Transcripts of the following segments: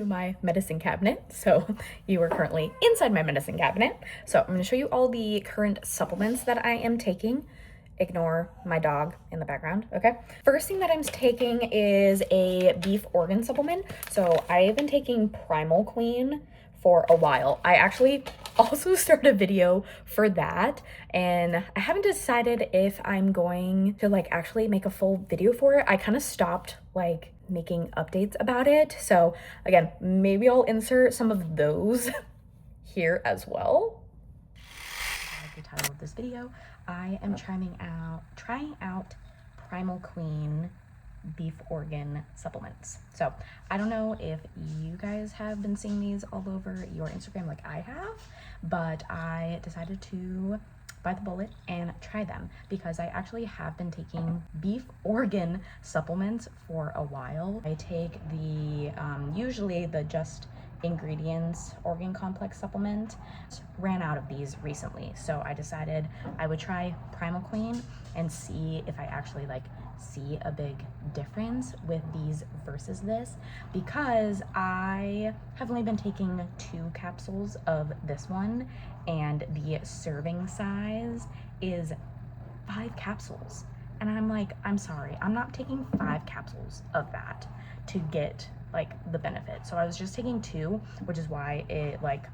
to my medicine cabinet. So you are currently inside my medicine cabinet. So I'm going to show you all the current supplements that I am taking. Ignore my dog in the background, okay? First thing that I'm taking is a beef organ supplement. So I've been taking Primal Queen for a while. I actually also started a video for that, and I haven't decided if I'm going to like actually make a full video for it. I kind of stopped like making updates about it. So again, maybe I'll insert some of those here as well. Like the title of this video, I am trying out Primal Queen beef organ supplements. So I don't know if you guys have been seeing these all over your Instagram like I have, but I decided to bite the bullet and try them because I actually have been taking beef organ supplements for a while. I take the usually the just ingredients organ complex supplement. Ran out of these recently, so I decided I would try Primal Queen and see if I actually like see a big difference with these versus this, because I have only been taking 2 capsules of this one and the serving size is 5 capsules, and I'm like, I'm sorry, I'm not taking 5 capsules of that to get like the benefit. So I was just taking 2, which is why it like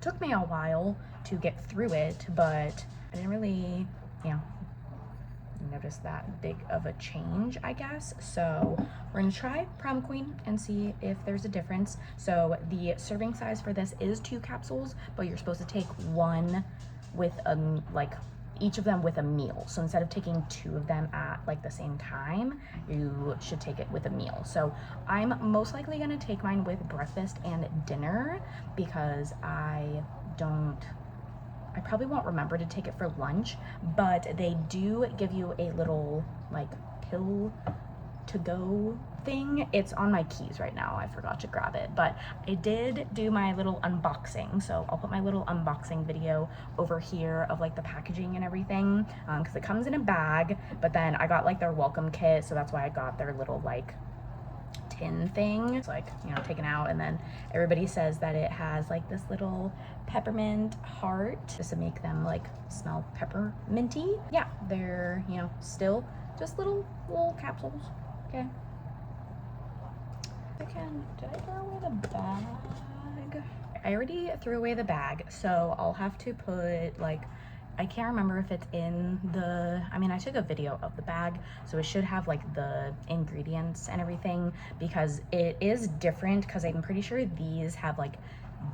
took me a while to get through it, but I didn't really, you know, notice that big of a change, I guess. So we're gonna try Primal Queen and see if there's a difference. So the serving size for this is 2 capsules, but you're supposed to take 1 with like each of them with a meal. So instead of taking 2 of them at like the same time, you should take it with a meal. So I'm most likely gonna take mine with breakfast and dinner because I probably won't remember to take it for lunch, but they do give you a little like pill to go thing. It's on my keys right now. I forgot to grab it, but I did do my little unboxing. So I'll put my little unboxing video over here of like the packaging and everything, because it comes in a bag, but then I got like their welcome kit. So that's why I got their little like tin thing. It's like, you know, taken out, and then everybody says that it has like this little peppermint heart just to make them like smell pepperminty. Yeah, they're, you know, still just little capsules. Okay. Did I throw away the bag? I already threw away the bag, so I'll have to put like, I can't remember if it's in the, I mean, I took a video of the bag, so it should have like the ingredients and everything, because it is different, because I'm pretty sure these have like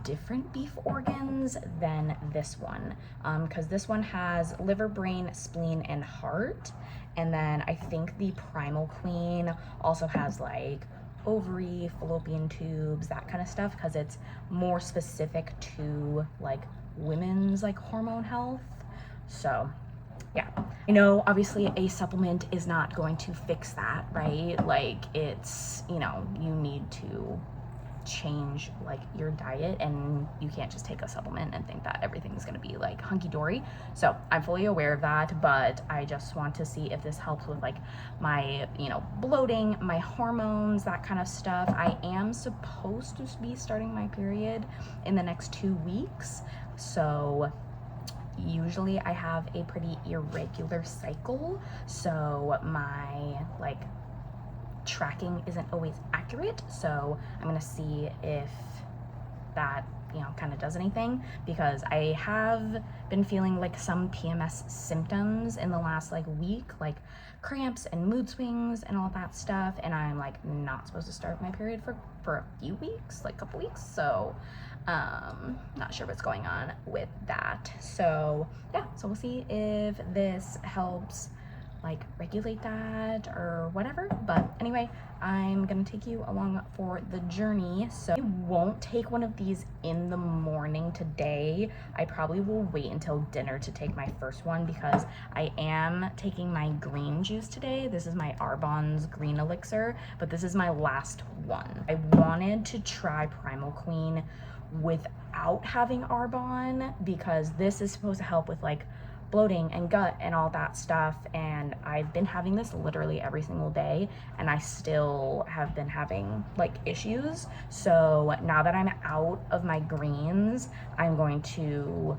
different beef organs than this one, because this one has liver, brain, spleen, and heart, and then I think the Primal Queen also has like ovary, fallopian tubes, that kind of stuff, because it's more specific to like women's like hormone health. So yeah, I know obviously a supplement is not going to fix that, right? Like it's, you know, you need to change like your diet, and you can't just take a supplement and think that everything's going to be like hunky-dory. So I'm fully aware of that, but I just want to see if this helps with like my, you know, bloating, my hormones, that kind of stuff. I am supposed to be starting my period in the next 2 weeks, so usually I have a pretty irregular cycle, so my like tracking isn't always accurate. So I'm gonna see if that, you know, kind of does anything, because I have been feeling like some PMS symptoms in the last like week, like cramps and mood swings and all that stuff, and I'm like not supposed to start my period for a few weeks, like a couple weeks. So not sure what's going on with that. So yeah, so we'll see if this helps like regulate that or whatever. But anyway, I'm gonna take you along for the journey. So I won't take one of these in the morning today. I probably will wait until dinner to take my first one, because I am taking my green juice today. This is my Arbonne's green elixir, but this is my last one. I wanted to try Primal Queen without having Arbonne, because this is supposed to help with like bloating and gut and all that stuff. And I've been having this literally every single day, and I still have been having like issues. So now that I'm out of my greens, I'm going to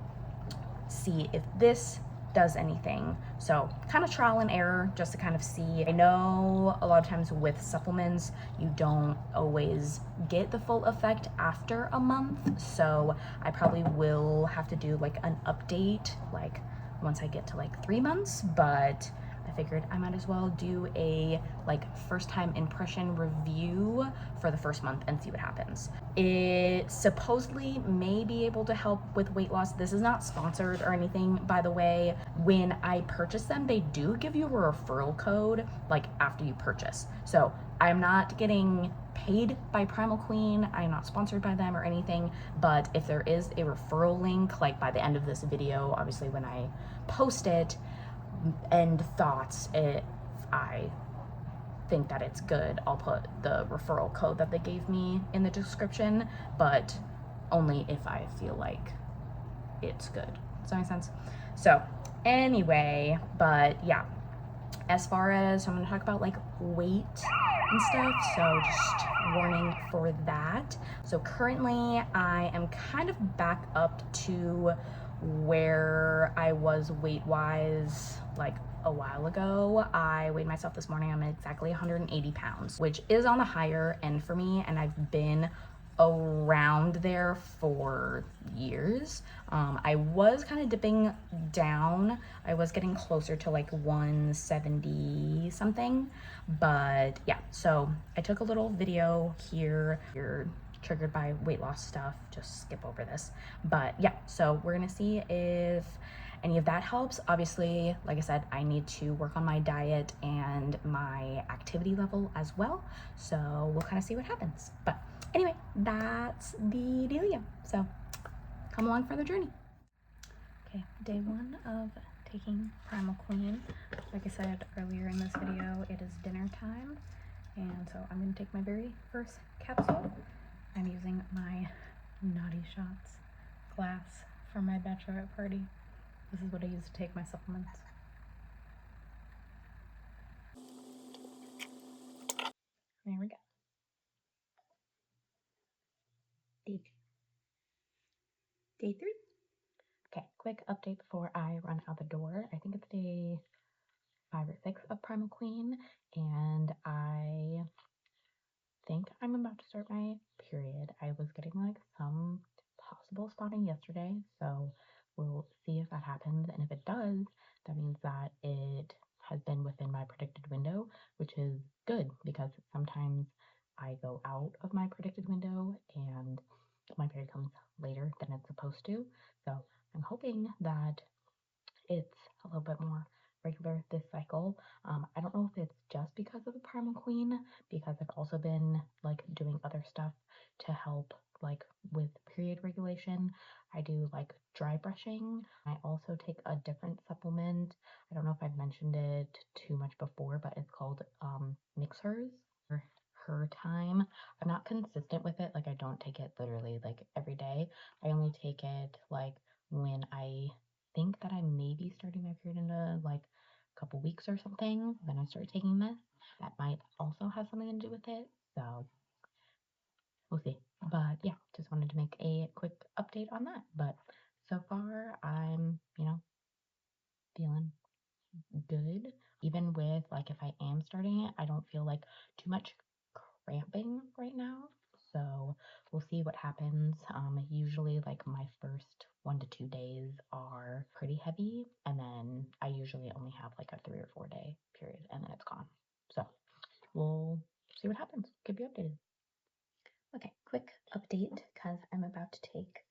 see if this does anything. So kind of trial and error just to kind of see. I know a lot of times with supplements, you don't always get the full effect after a month. So I probably will have to do like an update like once I get to like 3 months, but I figured I might as well do a like first time impression review for the first month and see what happens. It supposedly may be able to help with weight loss. This is not sponsored or anything, by the way. When I purchase them, they do give you a referral code like after you purchase. So I'm not getting paid by Primal Queen. I'm not sponsored by them or anything, but if there is a referral link, like by the end of this video, obviously when I post it, end thoughts, if I think that it's good, I'll put the referral code that they gave me in the description, but only if I feel like it's good. Does that make sense? So anyway, but yeah, as far as, I'm gonna talk about like weight and stuff, so just warning for that. So currently I am kind of back up to where I was weight wise like a while ago. I weighed myself this morning. I'm at exactly 180 pounds, which is on the higher end for me, and I've been around there for years. I was kind of dipping down. I was getting closer to like 170 something, but yeah, so I took a little video here. You're triggered by weight loss stuff, just skip over this. But yeah, so we're gonna see if any of that helps. Obviously, like I said, I need to work on my diet and my activity level as well. So we'll kind of see what happens. But anyway, that's the dealio. So come along for the journey. Okay, day one of taking Primal Queen. Like I said earlier in this video, it is dinner time. And so I'm gonna take my very first capsule. I'm using my Naughty Shots glass for my bachelorette party. This is what I use to take my supplements. There we go. Day 3. Okay, quick update before I run out the door. I think it's day 5 or 6 of Primal Queen, and I think I'm about to start my period. I was getting like some possible spotting yesterday, so we'll see if that happens. And if it does, that means that it has been within my predicted window, which is good because sometimes I go out of my predicted window and my period comes later than it's supposed to. So I'm hoping that it's a little bit more regular this cycle. I don't know if it's just because of the Primal Queen, because I've also been like doing other stuff to help like with period regulation. I do like dry brushing. I also take a different supplement. I don't know if I've mentioned it too much before, but it's called Mixers. Her time. I'm not consistent with it. Like I don't take it literally like every day. I only take it like when I think that I may be starting my period in like a couple weeks or something. Then I start taking this. That might also have something to do with it. So we'll see. But yeah, just wanted to make a quick update on that. But so far, I'm, feeling good. Even with like if I am starting it, I don't feel like too much cramping right now. So we'll see what happens. Usually like my first 1 to 2 days are pretty heavy, and then I usually only have like a 3 or 4 day period and then it's gone. So we'll see what happens. Keep you updated. Okay, quick update because I'm about to take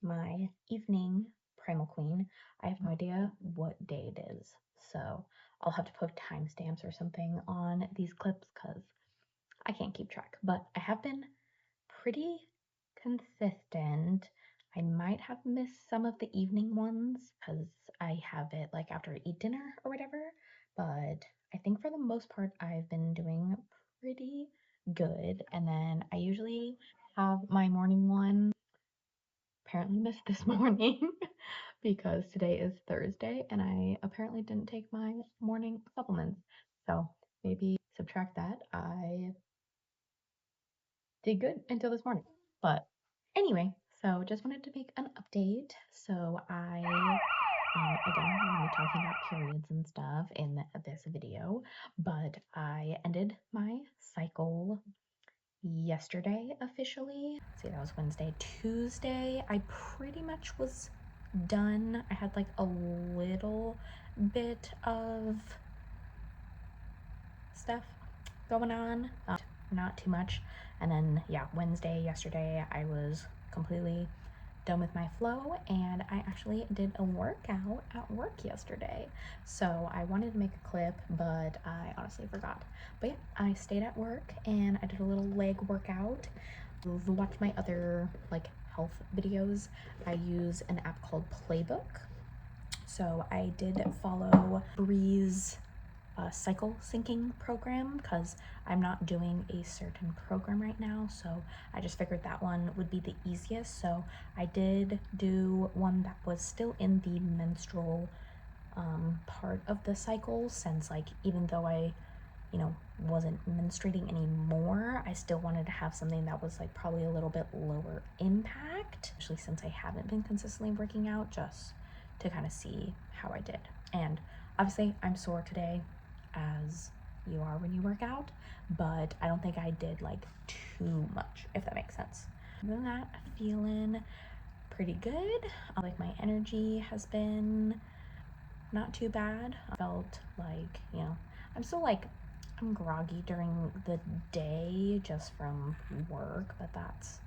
my evening Primal Queen. I have no idea what day it is, so I'll have to put timestamps or something on these clips because I can't keep track. But I have been pretty consistent. I might have missed some of the evening ones because I have it like after I eat dinner or whatever, but I think for the most part I've been doing pretty good. And then I usually have my morning one. Apparently missed this morning because today is Thursday and I apparently didn't take my morning supplements. So maybe subtract that. I did good until this morning. But anyway, so just wanted to make an update. So again, I'm gonna be talking about periods and stuff in this video, but I ended my cycle yesterday officially. See, that was Wednesday. Tuesday, I pretty much was done. I had like a little bit of stuff going on, not too much. And then, yeah, Wednesday, yesterday, I was completely done with my flow, and I actually did a workout at work yesterday. So I wanted to make a clip, but I honestly forgot. But yeah, I stayed at work and I did a little leg workout. Watch my other like health videos. I use an app called Playbook. So I did follow Bree's cycle syncing program because I'm not doing a certain program right now, so I just figured that one would be the easiest. So I did do one that was still in the menstrual part of the cycle, since like even though I wasn't menstruating anymore, I still wanted to have something that was like probably a little bit lower impact, especially since I haven't been consistently working out, just to kind of see how I did. And obviously I'm sore today, as you are when you work out, but I don't think I did like too much, if that makes sense. Other than that, I'm feeling pretty good. Like my energy has been not too bad. I felt like, I'm still like, I'm groggy during the day just from work, but that's,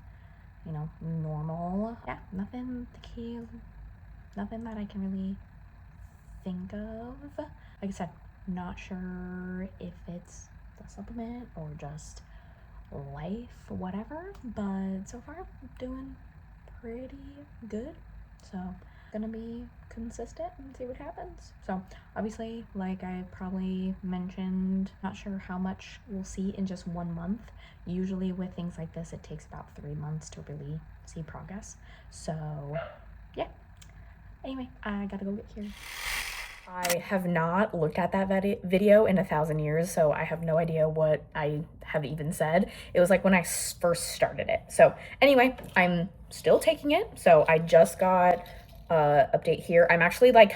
normal. Yeah, nothing that I can really think of. Like I said, not sure if it's the supplement or just life, whatever, but so far I'm doing pretty good. So gonna be consistent and see what happens. So obviously, like I probably mentioned, not sure how much we'll see in just 1 month. Usually with things like this, it takes about 3 months to really see progress. So yeah, anyway, I gotta go get here. I have not looked at that video in 1,000 years, so I have no idea what I have even said. It was like when I first started it. So anyway, I'm still taking it. So I just got update here. I'm actually like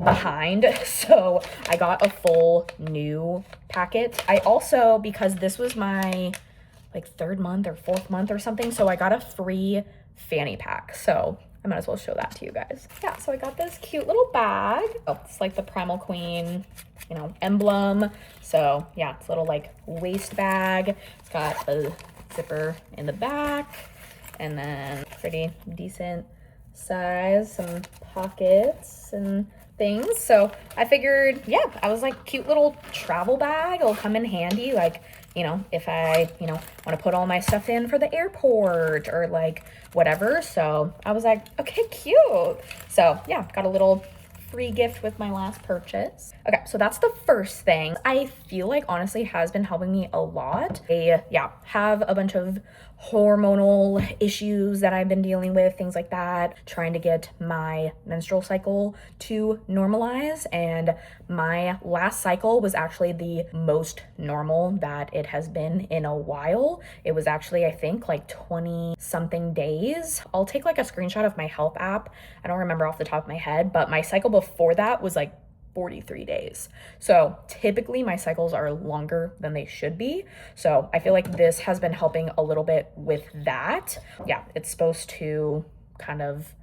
behind, so I got a full new packet. I also, because this was my like 3rd month or 4th month or something, so I got a free fanny pack. So I might as well show that to you guys. Yeah, so I got this cute little bag. Oh, it's like the Primal Queen, emblem. So yeah, it's a little like waist bag. It's got a zipper in the back, and then pretty decent size, some pockets and things. So I figured, yeah, I was like, cute little travel bag. It'll come in handy, like, if I, want to put all my stuff in for the airport or like whatever. So I was like, okay, cute. So yeah, got a little free gift with my last purchase. Okay, so that's the first thing. I feel like honestly has been helping me a lot. I have a bunch of hormonal issues that I've been dealing with, things like that, trying to get my menstrual cycle to normalize. And my last cycle was actually the most normal that it has been in a while. It was actually, I think, like 20 something days. I'll take like a screenshot of my health app. I don't remember off the top of my head, but my cycle before that was like 43 days. So typically my cycles are longer than they should be. So I feel like this has been helping a little bit with that. Yeah, it's supposed to kind of,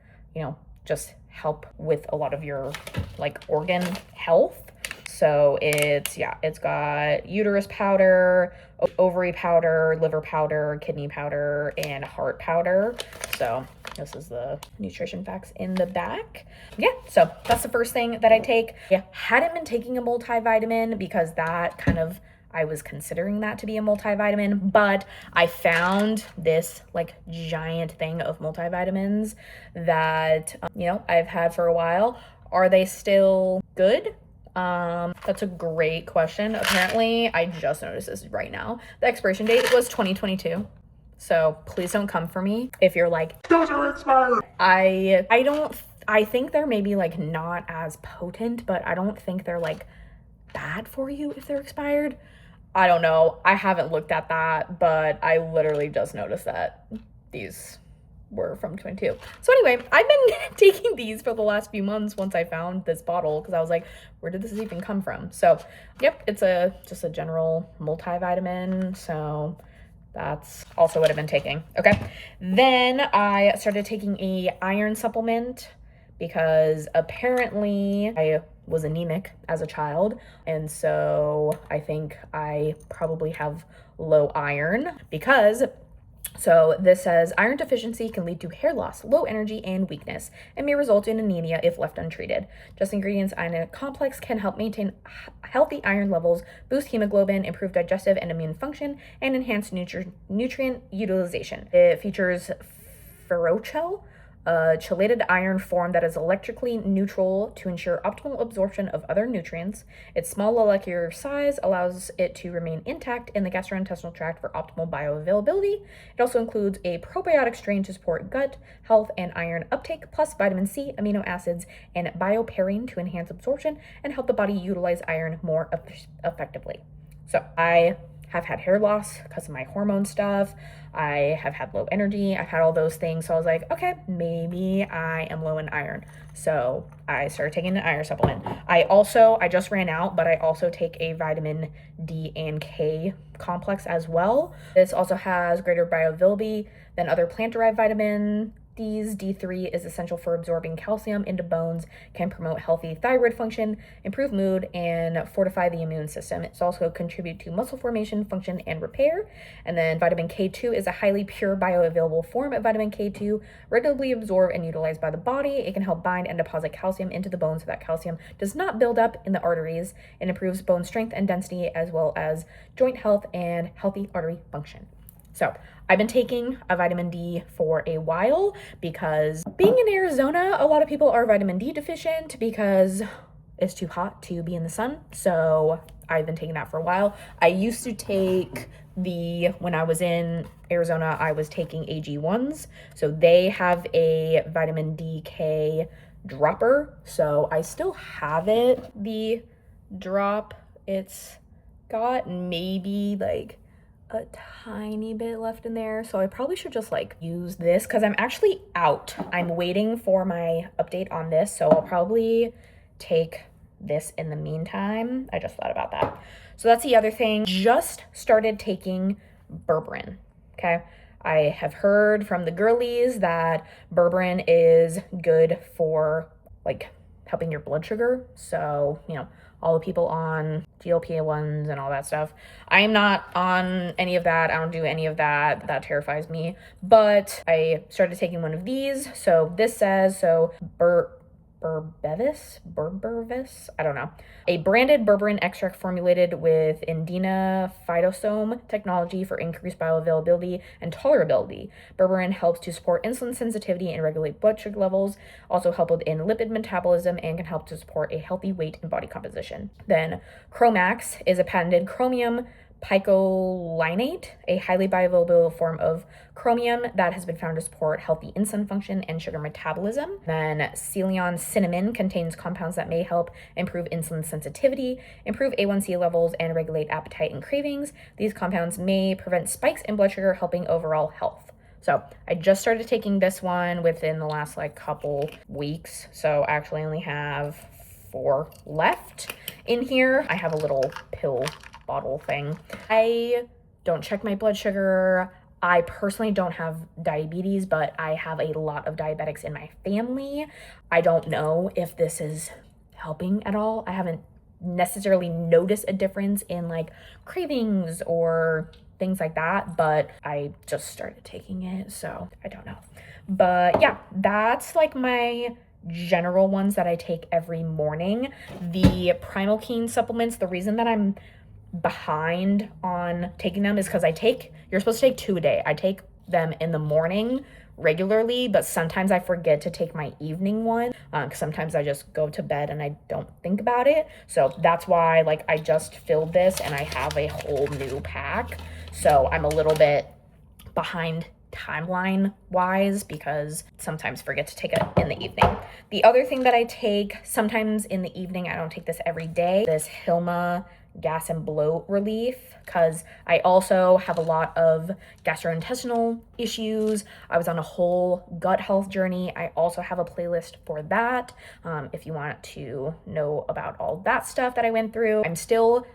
just help with a lot of your like organ health. So it's got uterus powder, ovary powder, liver powder, kidney powder, and heart powder. So this is the nutrition facts in the back. Yeah, so that's the first thing that I take. Yeah, hadn't been taking a multivitamin because that kind of, I was considering that to be a multivitamin, but I found this like giant thing of multivitamins that, I've had for a while. Are they still good? That's a great question. Apparently, I just noticed this right now. The expiration date was 2022. So please don't come for me if you're like, those are expired. I think they're maybe like not as potent, but I don't think they're like bad for you if they're expired. I don't know. I haven't looked at that, but I literally just noticed that these were from 22. So anyway, I've been taking these for the last few months once I found this bottle because I was like, where did this even come from? So yep, it's just a general multivitamin. So that's also what I've been taking. Okay. Then I started taking a iron supplement because apparently I was anemic as a child. And so I think I probably have low iron because so this says iron deficiency can lead to hair loss, low energy, and weakness, and may result in anemia if left untreated. Just ingredients iron complex can help maintain healthy iron levels, boost hemoglobin, improve digestive and immune function, and enhance nutrient utilization. It features ferrochel, a chelated iron form that is electrically neutral to ensure optimal absorption of other nutrients. Its small molecular size allows it to remain intact in the gastrointestinal tract for optimal bioavailability. It also includes a probiotic strain to support gut health and iron uptake, plus vitamin C, amino acids, and bioperine to enhance absorption and help the body utilize iron more effectively. So I have had hair loss because of my hormone stuff. I have had low energy. I've had all those things. So I was like, okay, maybe I am low in iron. So I started taking an iron supplement. I just ran out, but I also take a vitamin D and K complex as well. This also has greater bioavailability than other plant-derived vitamins. D3 is essential for absorbing calcium into bones, can promote healthy thyroid function, improve mood, and fortify the immune system. It's also contribute to muscle formation, function, and repair. And then vitamin K2 is a highly pure bioavailable form of vitamin K2, readily absorbed and utilized by the body. It can help bind and deposit calcium into the bones so that calcium does not build up in the arteries. It improves bone strength and density as well as joint health and healthy artery function. So I've been taking a vitamin D for a while because being in Arizona, a lot of people are vitamin D deficient because it's too hot to be in the sun. So I've been taking that for a while. I used to take when I was in Arizona, I was taking AG1s. So they have a vitamin DK dropper. So I still have it, the drop. It's got maybe like a tiny bit left in there, so I probably should just like use this because I'm actually out. I'm waiting for my update on this, so I'll probably take this in the meantime. I just thought about that. So that's the other thing. Just started taking berberine. Okay, I have heard from the girlies that berberine is good for like helping your blood sugar. So, all the people on GLP-1s and all that stuff. I'm not on any of that. I don't do any of that. That terrifies me. But I started taking one of these. So this says, Berberis, I don't know. A branded berberine extract formulated with Indena phytosome technology for increased bioavailability and tolerability. Berberine helps to support insulin sensitivity and regulate blood sugar levels, also help in lipid metabolism, and can help to support a healthy weight and body composition. Then Chromax is a patented chromium picolinate, a highly bioavailable form of chromium that has been found to support healthy insulin function and sugar metabolism. Then Celion cinnamon contains compounds that may help improve insulin sensitivity, improve A1C levels, and regulate appetite and cravings. These compounds may prevent spikes in blood sugar, helping overall health. So I just started taking this one within the last couple weeks. So I actually only have 4 left in here. I have a little pill bottle thing. I don't check my blood sugar. I personally don't have diabetes, but I have a lot of diabetics in my family. I don't know if this is helping at all. I haven't necessarily noticed a difference in cravings or things like that, but I just started taking it, so I don't know. But yeah, that's my general ones that I take every morning. The Primal Queen supplements, the reason that I'm behind on taking them is because you're supposed to take 2 a day. I take them in the morning regularly, but sometimes I forget to take my evening one because sometimes I just go to bed and I don't think about it. So that's why I just filled this and I have a whole new pack. So I'm a little bit behind timeline wise because sometimes forget to take it in the evening. The other thing that I take sometimes in the evening, I don't take this every day, this Hilma gas and bloat relief, because I also have a lot of gastrointestinal issues. I was on a whole gut health journey. I also have a playlist for that if you want to know about all that stuff that I went through. I'm still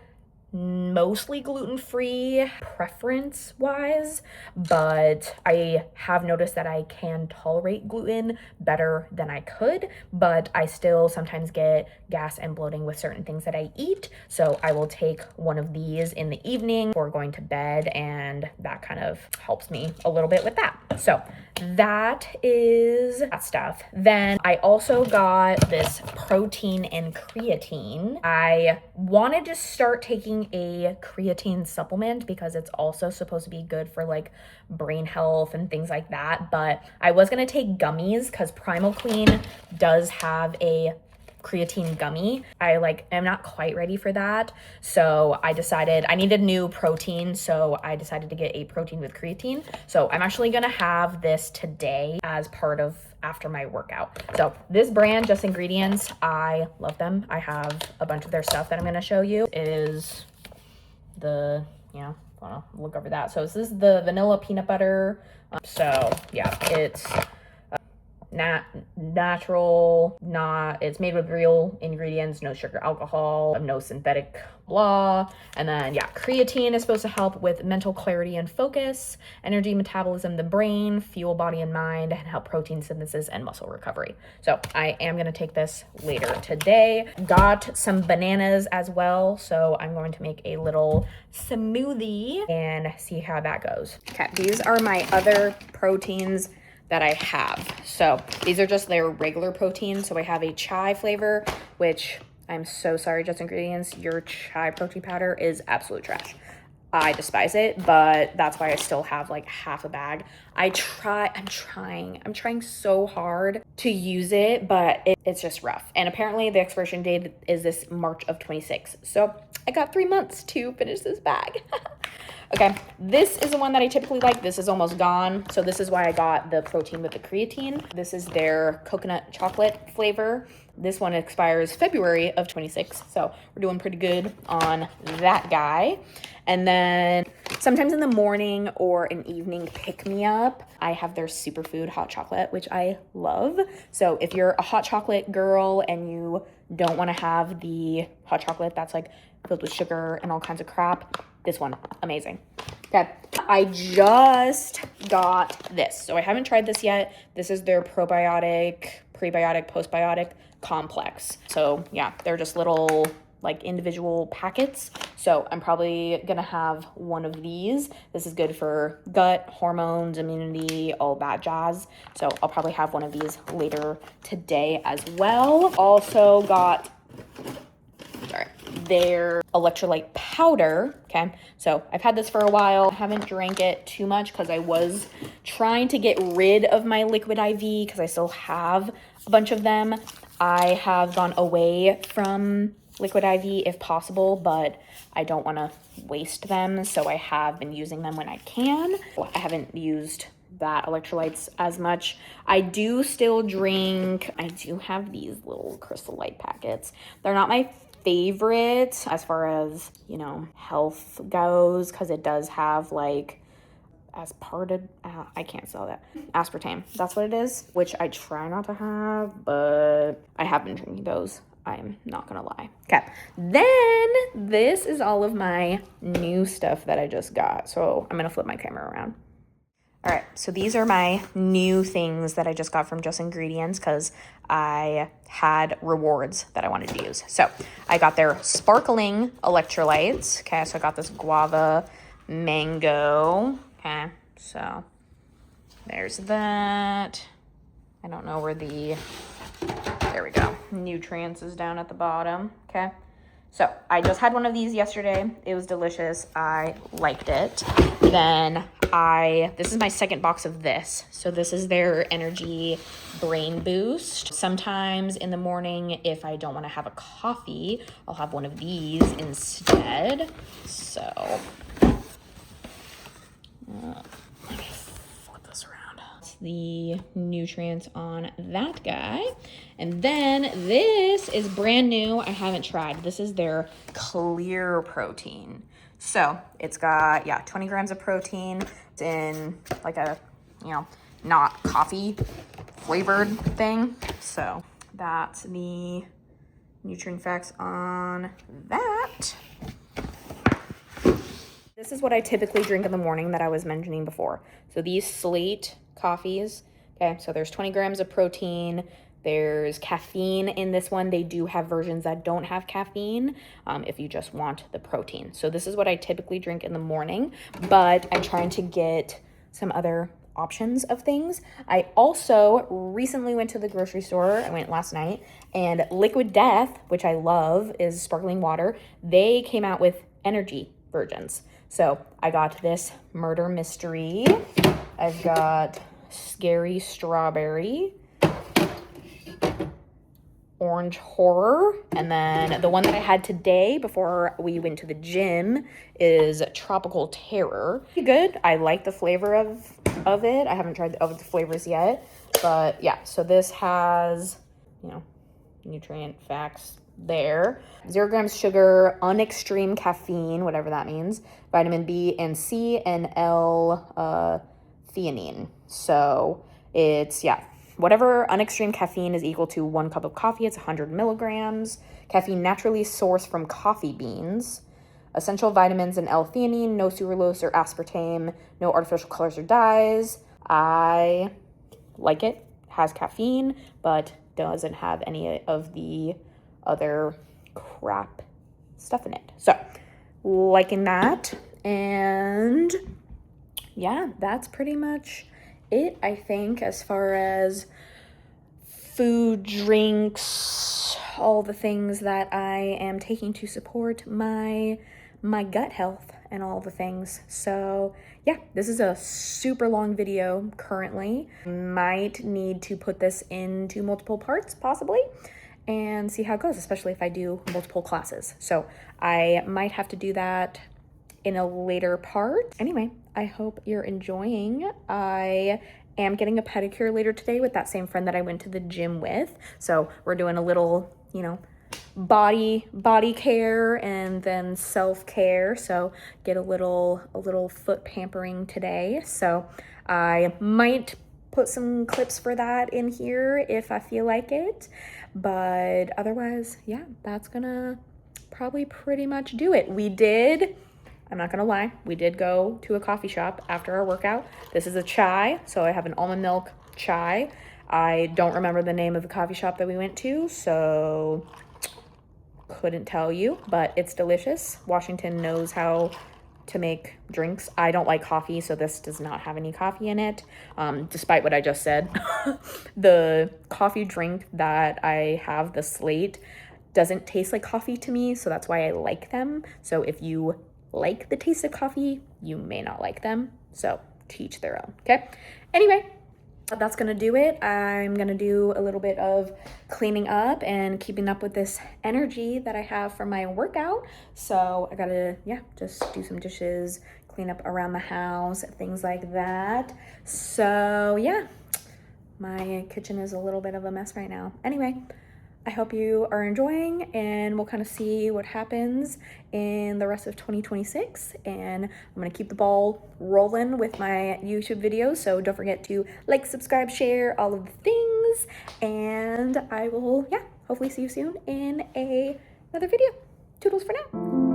mostly gluten-free preference wise, but I have noticed that I can tolerate gluten better than I could, but I still sometimes get gas and bloating with certain things that I eat. So I will take one of these in the evening before going to bed, and that kind of helps me a little bit with that. So that is that stuff. Then I also got this protein and creatine. I wanted to start taking a creatine supplement because it's also supposed to be good for like brain health and things like that, but I was gonna take gummies because Primal Queen does have a creatine gummy. I am not quite ready for that. So I decided I needed new protein. So I decided to get a protein with creatine. So I'm actually going to have this today as part of after my workout. So this brand, Just Ingredients, I love them. I have a bunch of their stuff that I'm going to show you. It is the, I'll look over that. So this is the vanilla peanut butter. So yeah, it's natural, it's made with real ingredients, no sugar, alcohol, no synthetic blah. And then creatine is supposed to help with mental clarity and focus, energy metabolism, the brain, fuel body and mind, and help protein synthesis and muscle recovery. So I am going to take this later today. Got some bananas as well, so I'm going to make a little smoothie and see how that goes. Okay, these are my other proteins that I have. So these are just their regular protein. So I have a chai flavor, which I'm so sorry, Just Ingredients, your chai protein powder is absolute trash. I despise it, but that's why I still have like half a bag. I'm trying so hard to use it, but it's just rough. And apparently the expiration date is this March of 26. So I got 3 months to finish this bag. Okay, this is the one that I typically like. This is almost gone. So this is why I got the protein with the creatine. This is their coconut chocolate flavor. This one expires February of 26. So we're doing pretty good on that guy. And then sometimes in the morning or an evening pick-me-up, I have their superfood hot chocolate, which I love. So if you're a hot chocolate girl and you don't want to have the hot chocolate that's like filled with sugar and all kinds of crap, this one, amazing. Okay, I just got this. So I haven't tried this yet. This is their probiotic, prebiotic, postbiotic complex. So yeah, they're just little like individual packets. So I'm probably gonna have one of these. This is good for gut, hormones, immunity, all that jazz. So I'll probably have one of these later today as well. Also got their electrolyte powder. Okay, so I've had this for a while. I haven't drank it too much because I was trying to get rid of my liquid IV because I still have a bunch of them. I have gone away from liquid IV if possible, but I don't want to waste them, so I have been using them when I can. I haven't used that electrolytes as much. I do still drink, I do have these little Crystal Light packets. They're not my favorite as far as, health goes, because it does have like aspartame, I can't spell that, aspartame, that's what it is, which I try not to have, but I have been drinking those, I'm not gonna lie. Okay, then this is all of my new stuff that I just got, so I'm gonna flip my camera around. All right, so these are my new things that I just got from Just Ingredients because I had rewards that I wanted to use. So I got their sparkling electrolytes. Okay, so I got this guava mango. Okay, so there's that. I don't know where there we go. Nutrients is down at the bottom. Okay, so I just had one of these yesterday. It was delicious. I liked it. Then this is my second box of this. So this is their energy brain boost. Sometimes in the morning, if I don't want to have a coffee, I'll have one of these instead. So let me flip this the nutrients on that guy. And then this is brand new. I haven't tried. This is their clear protein. So it's got, yeah, 20 grams of protein. It's in like a, you know, not coffee flavored thing. So that's the nutrient facts on that. This is what I typically drink in the morning that I was mentioning before. So these Slate coffees, okay, so there's 20 grams of protein. There's caffeine in this one. They do have versions that don't have caffeine if you just want the protein. So this is what I typically drink in the morning, but I'm trying to get some other options of things. I also recently went to the grocery store. I went last night, and Liquid Death, which I love, is sparkling water. They came out with energy versions. So I got this Murder Mystery. I've got Scary Strawberry, Orange Horror, and then the one that I had today before we went to the gym is Tropical Terror. Pretty good. I like the flavor of it. I haven't tried the other flavors yet, but yeah, so this has, you know, nutrient facts there. 0 grams sugar, unextreme caffeine, whatever that means, vitamin B and C, and L-theanine. So it's, yeah, whatever unextreme caffeine is equal to 1 cup of coffee, it's 100 milligrams. Caffeine naturally sourced from coffee beans. Essential vitamins and L-theanine, no sucralose or aspartame, no artificial colors or dyes. I like it. Has caffeine, but doesn't have any of the other crap stuff in it. So, liking that. And yeah, that's pretty much it, I think, as far as food, drinks, all the things that I am taking to support my gut health and all the things. So yeah, this is a super long video currently. Might need to put this into multiple parts possibly and see how it goes, especially if I do multiple classes. So I might have to do that in a later part. Anyway, I hope you're enjoying. I am getting a pedicure later today with that same friend that I went to the gym with. So we're doing a little, you know, body care and then self-care. So get a little foot pampering today. So I might put some clips for that in here if I feel like it. But otherwise, yeah, that's gonna probably pretty much do it. I'm not gonna lie, we did go to a coffee shop after our workout. This is a chai, so I have an almond milk chai. I don't remember the name of the coffee shop that we went to, so couldn't tell you, but it's delicious. Washington knows how to make drinks. I don't like coffee, so this does not have any coffee in it, despite what I just said. The coffee drink that I have, the Slate, doesn't taste like coffee to me, so that's why I like them. So if you like the taste of coffee, you may not like them. So to each their own, okay? Anyway, that's gonna do it. I'm gonna do a little bit of cleaning up and keeping up with this energy that I have from my workout. So I gotta, yeah, just do some dishes, clean up around the house, things like that. So yeah, my kitchen is a little bit of a mess right now. Anyway, I hope you are enjoying, and we'll kind of see what happens in the rest of 2026. And I'm going to keep the ball rolling with my YouTube videos. So don't forget to like, subscribe, share, all of the things. And I will, yeah, hopefully see you soon in another video. Toodles for now.